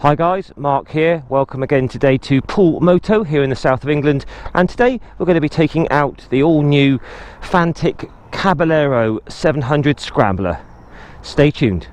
Hi guys, Mark here. Welcome again today to Poole Moto here in the south of England, and today we're going to be taking out the all-new Fantic Caballero 700 Scrambler. Stay tuned.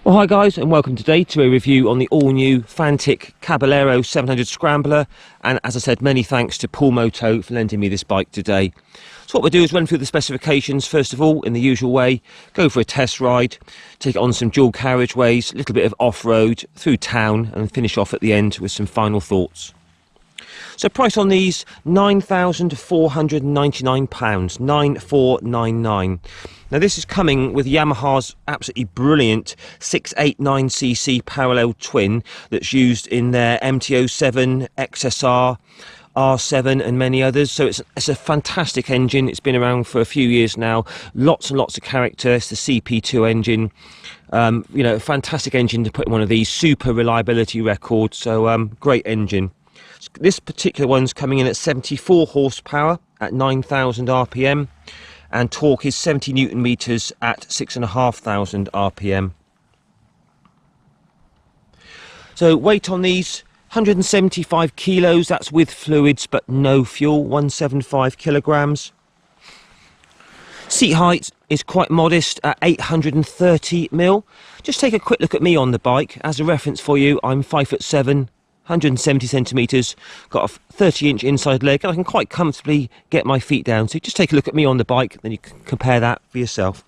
Well, hi guys, and welcome today to a review on the all-new Fantic Caballero 700 Scrambler. And as I said, many thanks to Poole Moto for lending me this bike today. So what we'll do is run through the specifications first of all in the usual way, go for a test ride, take it on some dual carriageways, a little bit of off-road through town, and finish off at the end with some final thoughts. So price on these, £9,499, £9,499. Now this is coming with Yamaha's absolutely brilliant 689cc parallel twin that's used in their MT-07, XSR, R7 and many others. So it's a fantastic engine. It's been around for a few years now, lots and lots of character. It's the CP2 engine. You know, a fantastic engine to put in one of these, super reliability record, so great engine. This particular one's coming in at 74 horsepower at 9,000 RPM, and torque is 70 Newton meters at 6,500 RPM. So weight on these, 175 kilos, that's with fluids but no fuel, 175 kilograms. Seat height is quite modest at 830mm. Just take a quick look at me on the bike. As a reference for you, I'm 5'7", 170 centimetres, got a 30-inch inside leg, and I can quite comfortably get my feet down. So just take a look at me on the bike, then you can compare that for yourself.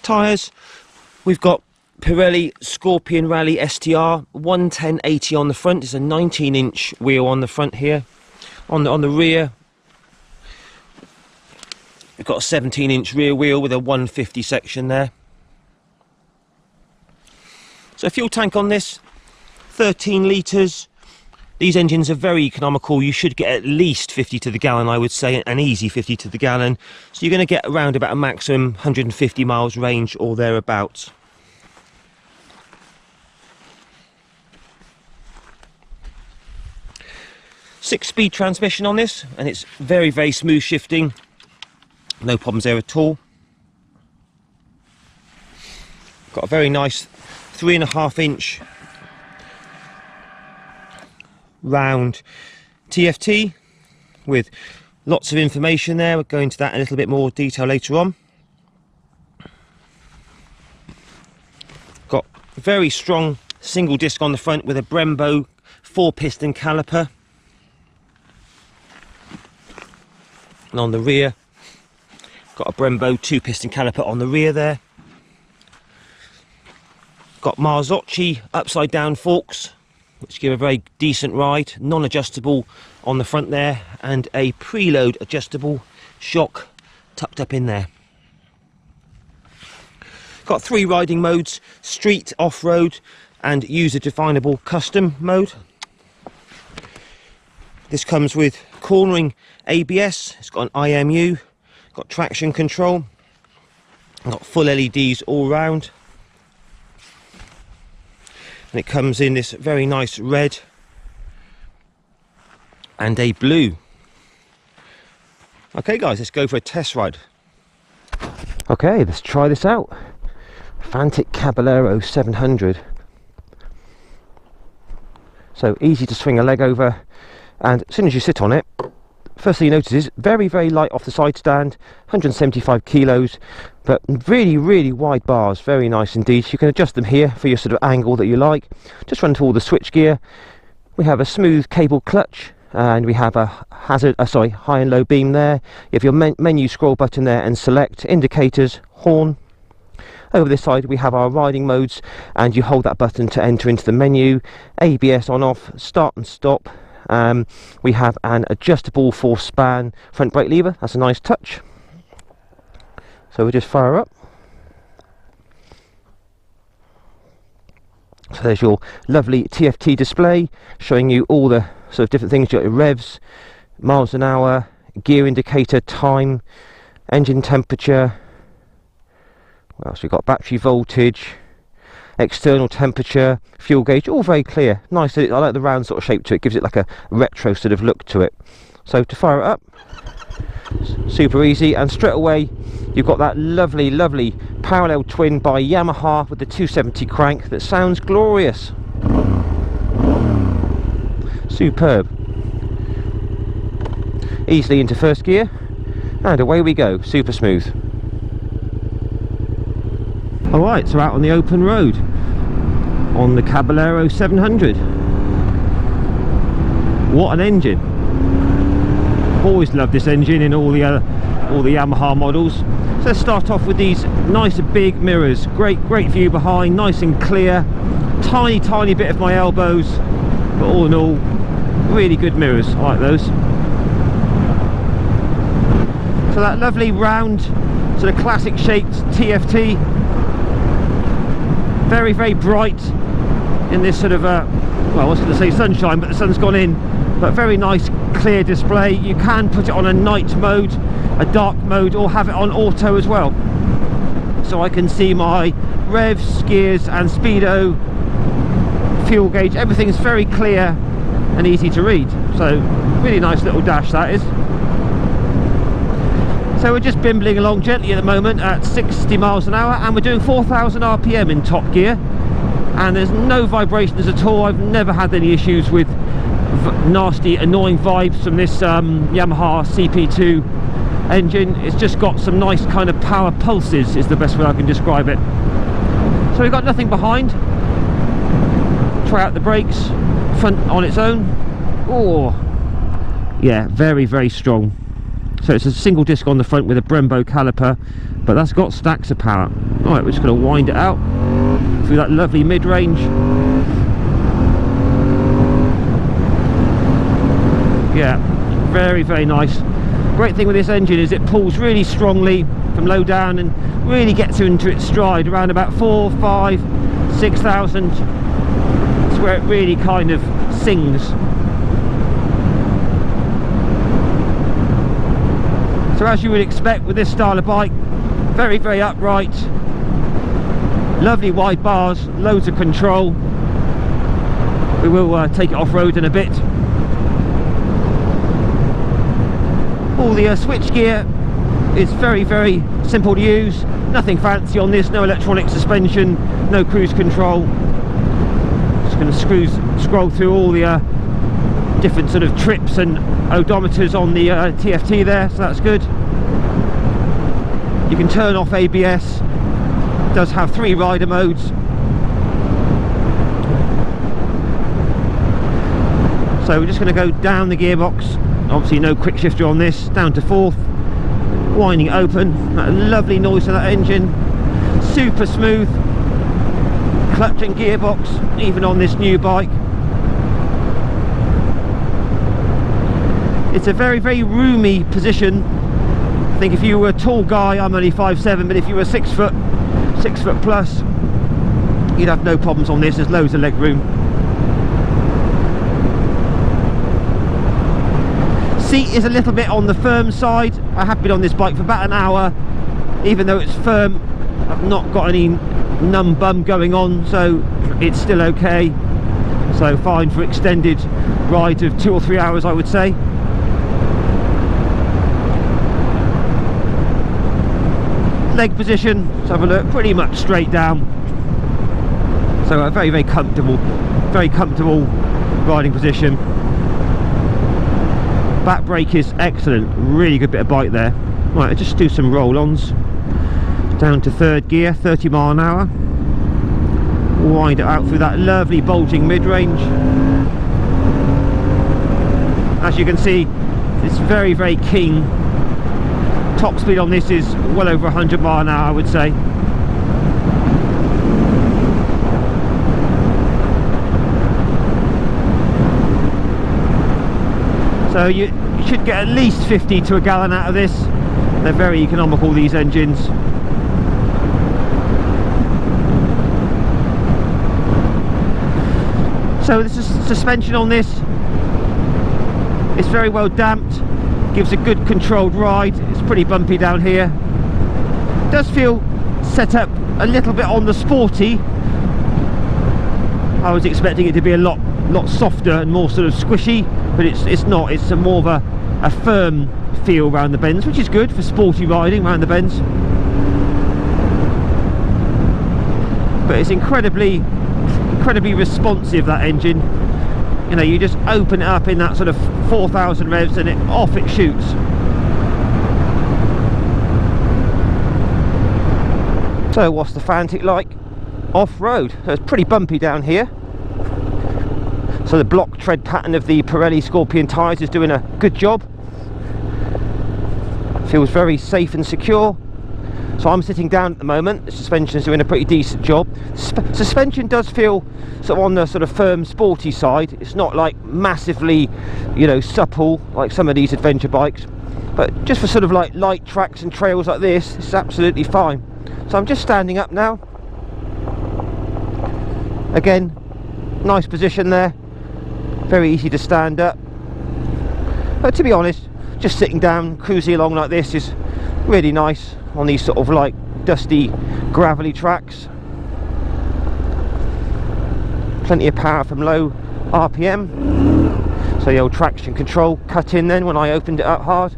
Tyres, we've got Pirelli Scorpion Rally STR, 110/80 on the front. There's a 19-inch wheel on the front here. On the rear, we've got a 17-inch rear wheel with a 150 section there. So fuel tank on this, 13 litres. These engines are very economical. You should get at least 50 to the gallon, I would say, an easy 50 to the gallon. So you're going to get around about a maximum 150 miles range or thereabouts. 6-speed transmission on this, and it's very, very smooth shifting. No problems there at all. Got a very nice 3.5-inch round TFT with lots of information there. We'll go into that in a little bit more detail later on. Got a very strong single disc on the front with a Brembo 4-piston caliper. And on the rear, got a Brembo 2-piston caliper on the rear there. Got Marzocchi upside down forks, which give a very decent ride, non-adjustable on the front there, and a preload adjustable shock tucked up in there. Got 3 riding modes: street, off-road and user definable custom mode. This comes with cornering ABS, it's got an IMU, got traction control, got full LEDs all round, and it comes in this very nice red and a blue. Okay guys, let's go for a test ride. Okay, let's try this out. Fantic Caballero 700. So easy to swing a leg over, and as soon as you sit on it, first thing you notice is very, very light off the side stand, 175 kilos, but really, really wide bars, very nice indeed. You can adjust them here for your sort of angle that you like. Just run to all the switch gear. We have a smooth cable clutch, and we have a high and low beam there. You have your menu scroll button there and select, indicators, horn. Over this side we have our riding modes, and you hold that button to enter into the menu. ABS on off, start and stop. We have an adjustable 4-span front brake lever. That's a nice touch. So we'll just fire up. So there's your lovely TFT display showing you all the sort of different things. You've got your revs, miles an hour, gear indicator, time, engine temperature. What else? We've got battery voltage, external temperature, fuel gauge, all very clear. Nice. I like the round sort of shape to it. Gives it like a retro sort of look to it. So to fire it up, super easy, and straight away you've got that lovely, lovely parallel twin by Yamaha with the 270 crank that sounds glorious. Superb. Easily into first gear, and away we go. Super smooth. Alright, so out on the open road on the Caballero 700. What an engine. Always loved this engine in all the Yamaha models. So let's start off with these nice big mirrors. Great view behind, nice and clear. Tiny bit of my elbows, but all in all, really good mirrors. I like those. So that lovely round, sort of classic shaped TFT. Very, very bright in this sort of well, I was going to say sunshine, but the sun's gone in. But very nice clear display. You can put it on a night mode, a dark mode, or have it on auto as well. So I can see my revs, gears and speedo, fuel gauge. Everything's very clear and easy to read. So really nice little dash that is. So we're just bimbling along gently at the moment at 60 miles an hour, and we're doing 4,000 RPM in top gear, and there's no vibrations at all. I've never had any issues with nasty annoying vibes from this Yamaha CP2 engine. It's just got some nice kind of power pulses is the best way I can describe it. So we've got nothing behind. Try out the brakes, front on its own. Oh yeah, very, very strong. So it's a single disc on the front with a Brembo caliper, but that's got stacks of power. Alright, we're just going to wind it out through that lovely mid-range. Yeah, very, very nice. Great thing with this engine is it pulls really strongly from low down and really gets into its stride around about 4, 5, 6,000. It's where it really kind of sings. So as you would expect with this style of bike, very, very upright, lovely wide bars, loads of control. We will take it off-road in a bit. All the switch gear is very, very simple to use. Nothing fancy on this, no electronic suspension, no cruise control. Just going to scroll through all the different sort of trips and odometers on the TFT there, so that's good. You can turn off ABS. It does have 3 rider modes. So we're just going to go down the gearbox. Obviously no quick shifter on this, down to 4th, winding it open. That lovely noise of that engine, super smooth clutch and gearbox even on this new bike. It's a very, very roomy position. I think if you were a tall guy, I'm only 5'7", but if you were 6 foot plus, you'd have no problems on this. There's loads of leg room. Seat is a little bit on the firm side. I have been on this bike for about an hour. Even though it's firm, I've not got any numb bum going on, so it's still okay. So fine for extended rides of 2 or 3 hours, I would say. Leg position, let's have a look, pretty much straight down. So a very, very comfortable riding position. Back brake is excellent, really good bit of bite there. Right, I'll just do some roll-ons. Down to third gear, 30 mile an hour. Wind it out through that lovely bulging mid-range. As you can see, it's very, very keen. Top speed on this is well over 100 mile an hour, I would say. So you should get at least 50 to a gallon out of this. They're very economical, these engines. So this is suspension on this. It's very well damped, gives a good controlled ride. It's pretty bumpy down here. It does feel set up a little bit on the sporty. I was expecting it to be a lot softer and more sort of squishy, but it's not. It's more of a firm feel around the bends, which is good for sporty riding around the bends. But it's incredibly responsive, that engine. You know, you just open it up in that sort of 4,000 revs and off it shoots. So what's the Fantic like off-road? So it's pretty bumpy down here. So the block tread pattern of the Pirelli Scorpion tyres is doing a good job. Feels very safe and secure. So I'm sitting down at the moment. The suspension is doing a pretty decent job. Suspension does feel sort of on the sort of firm sporty side. It's not like massively, you know, supple like some of these adventure bikes, but just for sort of like light tracks and trails like this, it's absolutely fine. So I'm just standing up now. Again, nice position there, very easy to stand up. But to be honest, just sitting down, cruising along like this is really nice on these sort of like dusty, gravelly tracks. Plenty of power from low RPM, so the old traction control cut in then when I opened it up hard.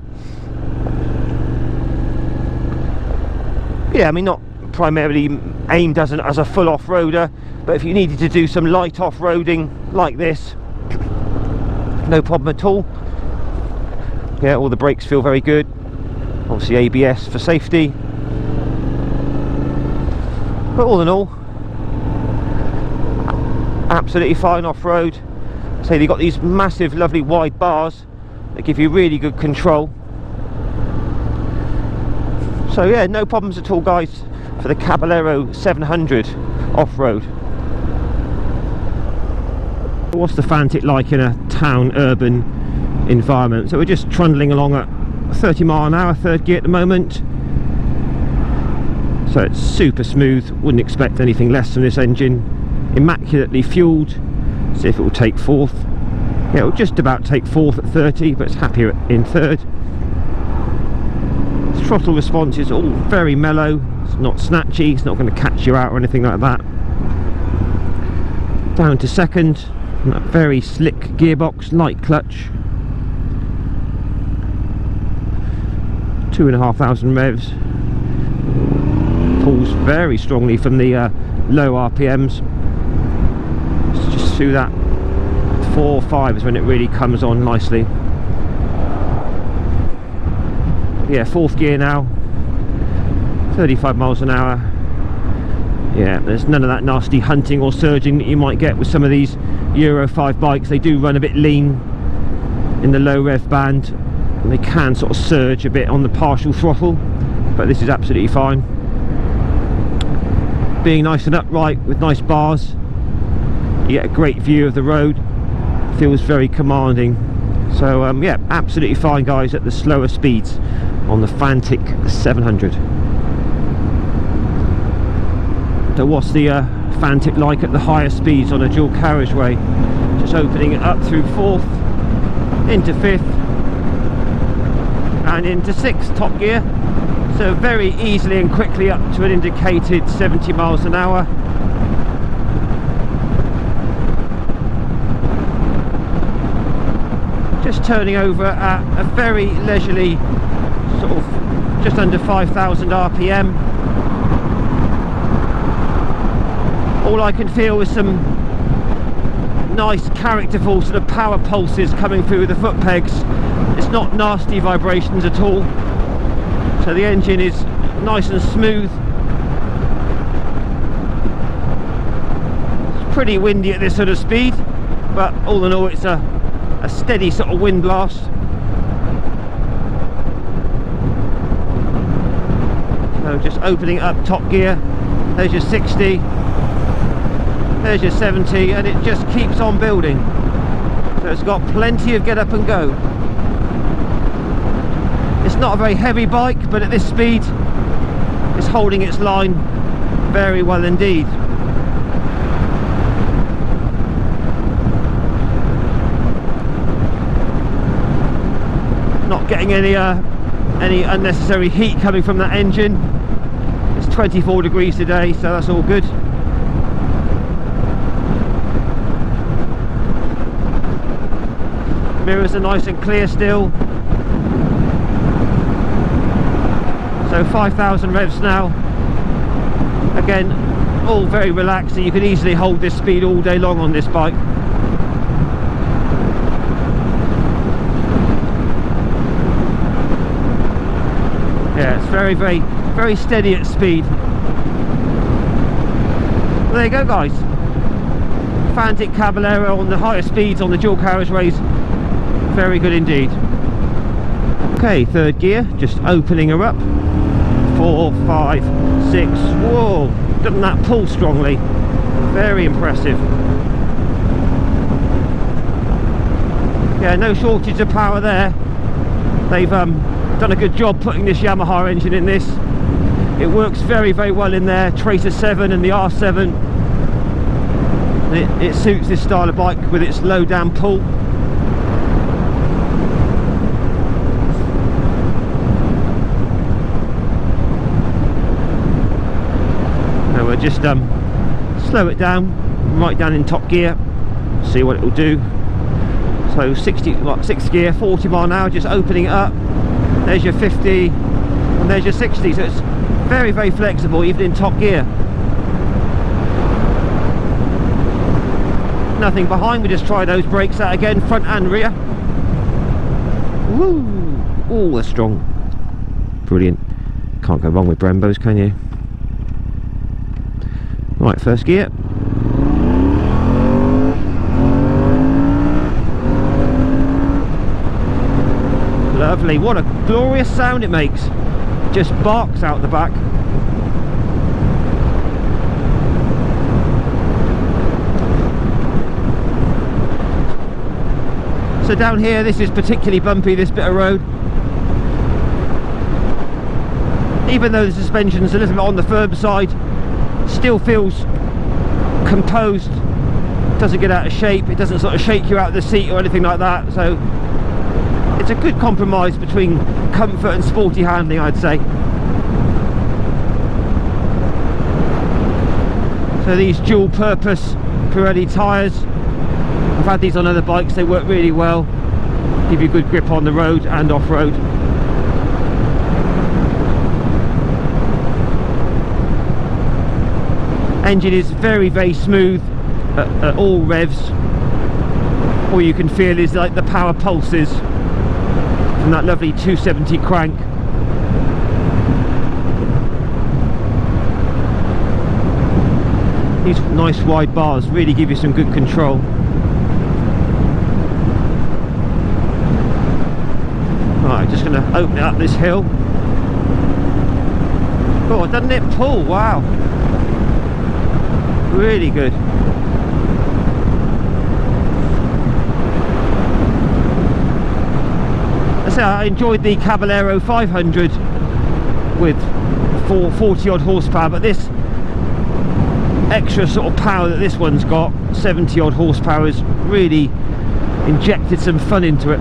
Yeah, I mean, not primarily aimed as a full off-roader, but if you needed to do some light off-roading like this, no problem at all. Yeah, all the brakes feel very good. Obviously ABS for safety. But all in all, absolutely fine off-road. So they've got these massive, lovely wide bars that give you really good control. So yeah, no problems at all, guys, for the Caballero 700 off-road. What's the Fantic like in a town, urban environment? So we're just trundling along at 30 mile an hour, third gear at the moment. So it's super smooth, wouldn't expect anything less from this engine. Immaculately fueled. See if it will take fourth. Yeah, it will just about take fourth at 30, but it's happier in third. Throttle response is all very mellow. It's not snatchy, it's not going to catch you out or anything like that. Down to second, and that very slick gearbox, light clutch. 2,500 revs. Pulls very strongly from the low RPMs. It's just through that 4 or 5 is when it really comes on nicely. Yeah, fourth gear now, 35 miles an hour. Yeah, there's none of that nasty hunting or surging that you might get with some of these Euro 5 bikes. They do run a bit lean in the low rev band, and they can sort of surge a bit on the partial throttle, but this is absolutely fine. Being nice and upright with nice bars, you get a great view of the road. Feels very commanding. So yeah, absolutely fine, guys, at the slower speeds on the Fantic 700. So what's the Fantic like at the higher speeds on a dual carriageway? Just opening it up through fourth, into fifth, and into sixth, top gear. So very easily and quickly up to an indicated 70 miles an hour. Just turning over at a very leisurely sort of just under 5,000 RPM. All I can feel is some nice characterful sort of power pulses coming through the foot pegs. It's not nasty vibrations at all, so the engine is nice and smooth. It's pretty windy at this sort of speed, but all in all it's a steady sort of wind blast. So just opening up top gear, there's your 60, there's your 70, and it just keeps on building. So it's got plenty of get up and go. It's not a very heavy bike, but at this speed it's holding its line very well indeed. Not getting any unnecessary heat coming from that engine. It's 24 degrees today, so that's all good. Mirrors are nice and clear still. So 5,000 revs now. Again, all very relaxed, and you can easily hold this speed all day long on this bike. Yeah, it's very, very, very steady at speed. Well, there you go, guys. Fantic Caballero on the higher speeds on the dual carriageways. Very good indeed. Okay, third gear, just opening her up. 4, 5, 6. Whoa, doesn't that pull strongly? Very impressive. Yeah, no shortage of power there. They've done a good job putting this Yamaha engine in this. It works very, very well in there. Tracer 7 and the R7. It suits this style of bike with its low down pull. So we'll just slow it down, right down in top gear, see what it will do. So 6th gear, 40 mile an hour, just opening it up. There's your 50 and there's your 60, so it's very, very flexible even in top gear. Nothing behind, we just try those brakes out again, front and rear. Woo! Oh, they're strong. Brilliant. Can't go wrong with Brembos, can you? Right, first gear. Lovely, what a glorious sound it makes. Just barks out the back. So down here, this is particularly bumpy, this bit of road. Even though the suspension's a little bit on the firm side, still feels composed, doesn't get out of shape, it doesn't sort of shake you out of the seat or anything like that. So it's a good compromise between comfort and sporty handling, I'd say. So these dual purpose Pirelli tyres, I've had these on other bikes, they work really well, give you good grip on the road and off-road. Engine is very, very smooth at all revs. All you can feel is like the power pulses from that lovely 270 crank. These nice wide bars really give you some good control. Right, just going to open it up this hill. Oh, doesn't it pull? Wow. Really good. So I enjoyed the Caballero 500 with 440 odd horsepower, but this extra sort of power that this one's got, 70 odd horsepower, has really injected some fun into it.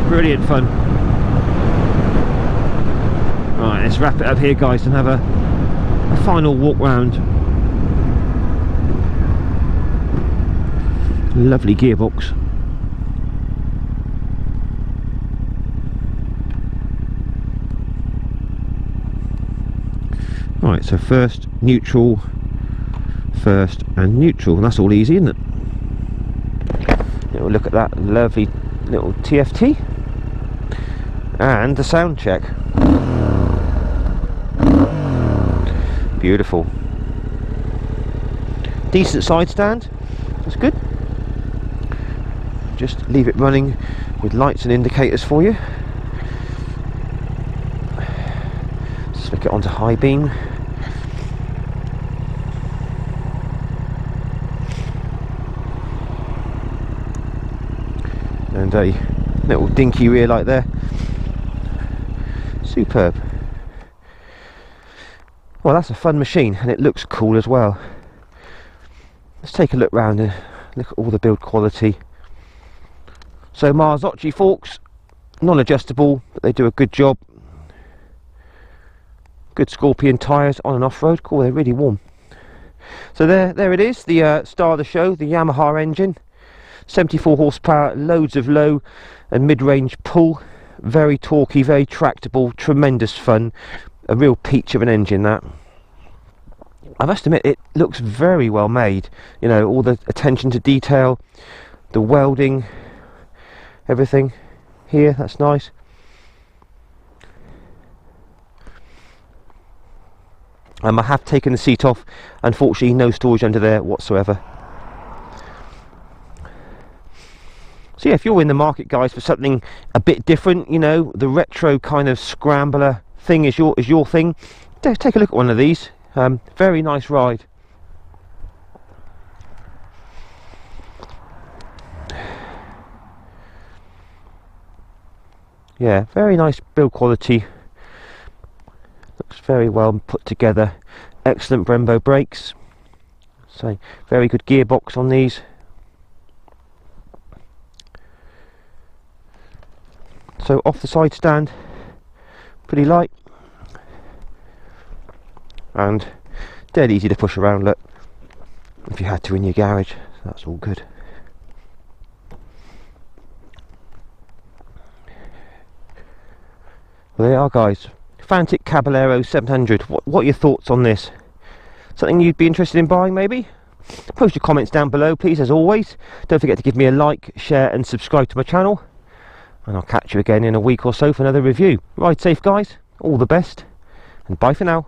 Brilliant fun. Right, let's wrap it up here, guys, and have a final walk round. Lovely gearbox. Right, so first neutral first and neutral, and that's all easy, isn't it? We'll look at that lovely little TFT and the sound check. Beautiful. Decent side stand, that's good. Just leave it running with lights and indicators for you. Flick it onto high beam. And a little dinky rear light there. Superb. Well, that's a fun machine, and it looks cool as well. Let's take a look round and look at all the build quality. So Marzocchi forks, non-adjustable, but they do a good job. Good Scorpion tyres on and off-road. Cool, they're really warm. So there it is, the star of the show, the Yamaha engine. 74 horsepower, loads of low and mid-range pull, very torquey, very tractable, tremendous fun, a real peach of an engine that. I must admit, it looks very well made, you know, all the attention to detail, the welding, everything here, that's nice. I have taken the seat off, unfortunately no storage under there whatsoever. So yeah, if you're in the market, guys, for something a bit different, you know, the retro kind of Scrambler thing is your thing, take a look at one of these. Very nice ride. Yeah, very nice build quality. Looks very well put together. Excellent Brembo brakes. So very good gearbox on these. So off the side stand, pretty light and dead easy to push around, look, if you had to in your garage. That's all good. Well, there you are, guys. Fantic Caballero 700. What are your thoughts on this? Something you'd be interested in buying, maybe? Post your comments down below, please, as always. Don't forget to give me a like, share and subscribe to my channel. And I'll catch you again in a week or so for another review. Ride safe, guys. All the best. And bye for now.